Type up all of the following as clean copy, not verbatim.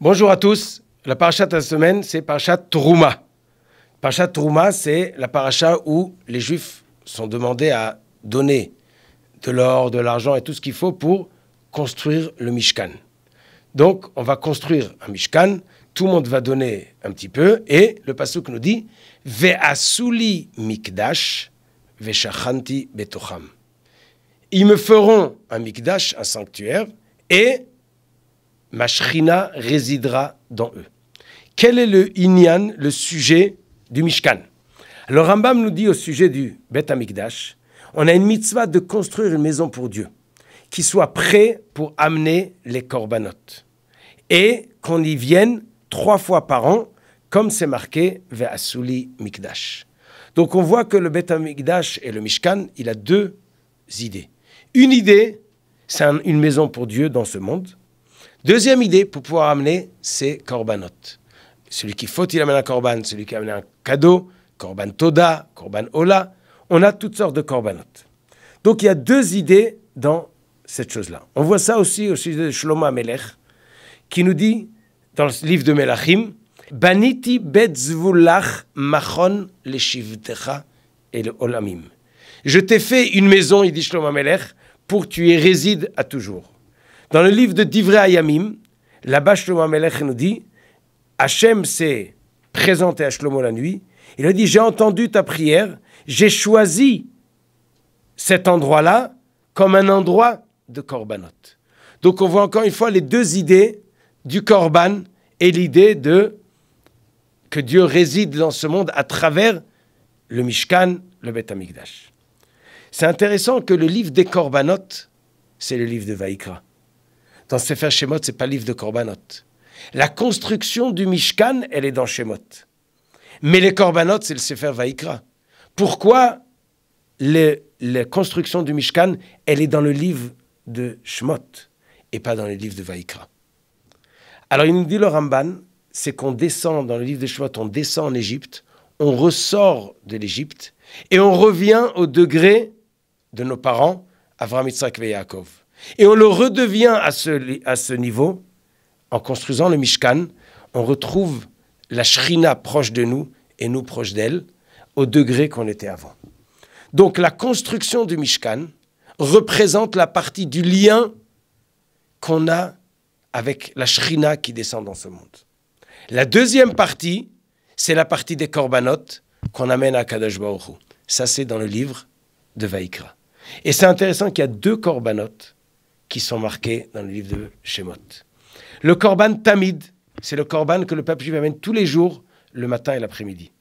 Bonjour à tous. La paracha de la semaine, c'est paracha Trouma. Paracha Trouma, c'est la paracha où les Juifs sont demandés à donner de l'or, de l'argent et tout ce qu'il faut pour construire le Mishkan. Donc, on va construire un Mishkan, tout le monde va donner un petit peu, et le pasuk nous dit « Ve'asuli mikdash ve'shachanti betocham » Ils me feront un mikdash, un sanctuaire, et ma shrina résidera dans eux. Quel est le inyan, le sujet du Mishkan? Le Rambam nous dit au sujet du Bet HaMikdash, on a une mitzvah de construire une maison pour Dieu, qui soit prêt pour amener les korbanot, et qu'on y vienne 3 fois par an, comme c'est marqué Ve'asuli mikdash. Donc on voit que le Bet HaMikdash et le Mishkan, il a 2 idées. Une idée, c'est une maison pour Dieu dans ce monde. Deuxième idée, pour pouvoir amener, c'est korbanot. Celui qui faut, il amène un korban. Celui qui amène un cadeau, korban toda, korban ola. On a toutes sortes de korbanot. Donc il y a 2 idées dans cette chose-là. On voit ça aussi au sujet de Shlomo HaMelech, qui nous dit, dans le livre de Melachim, Baniti bet zvulach machon leshivtecha et le olamim. Je t'ai fait une maison, il dit Shlomo HaMelech, pour que tu y résides à toujours. Dans le livre de Divrei Hayamim, là-bas Shlomo HaMelech nous dit, Hachem s'est présenté à Shlomo la nuit, il a dit, j'ai entendu ta prière, j'ai choisi cet endroit-là comme un endroit de korbanot. Donc on voit encore une fois les 2 idées du korban et l'idée de que Dieu réside dans ce monde à travers le Mishkan, le Bet HaMikdash. C'est intéressant que le livre des korbanot, c'est le livre de Vaïkra. Dans Sefer Shemot, ce n'est pas le livre de korbanot. La construction du Mishkan, elle est dans Shemot. Mais les korbanot, c'est le Sefer Vaïkra. Pourquoi la construction du Mishkan, elle est dans le livre de Shemot et pas dans le livre de Vaïkra? Alors il nous dit le Ramban, c'est qu'on descend dans le livre de Shemot, on descend en Égypte, on ressort de l'Égypte et on revient au degré de nos parents, Avraham, Yitzhak et Yaakov. Et on le redevient à ce niveau, en construisant le Mishkan, on retrouve la Shrina proche de nous et nous proches d'elle, au degré qu'on était avant. Donc la construction du Mishkan représente la partie du lien qu'on a avec la Shrina qui descend dans ce monde. La deuxième partie, c'est la partie des korbanot qu'on amène à Kadosh Baruch Hu. Ça, c'est dans le livre de Vaïkra. Et c'est intéressant qu'il y a 2 korbanot qui sont marqués dans le livre de Shemot. Le korban tamid, c'est le korban que le peuple juif amène tous les jours, le matin et l'après-midi.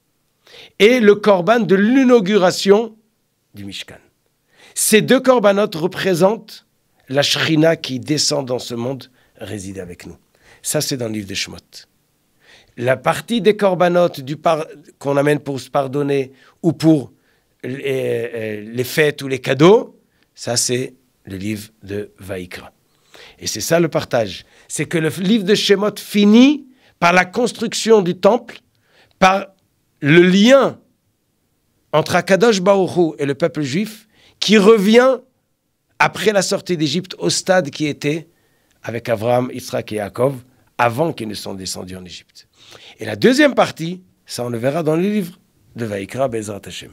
Et le korban de l'inauguration du Mishkan. Ces 2 korbanot représentent la Shrina qui descend dans ce monde, réside avec nous. Ça, c'est dans le livre de Shemot. La partie des korbanot qu'on amène pour se pardonner ou pour les fêtes ou les cadeaux, ça, c'est le livre de Vaïkra. Et c'est ça le partage. C'est que le livre de Shemot finit par la construction du temple, par le lien entre Akadosh Baruch Hu et le peuple juif, qui revient après la sortie d'Égypte au stade qui était avec Avraham, Yitzhak et Yaakov, avant qu'ils ne sont descendus en Égypte. Et la deuxième partie, ça on le verra dans le livre de Vaïkra, Bezrat Hashem.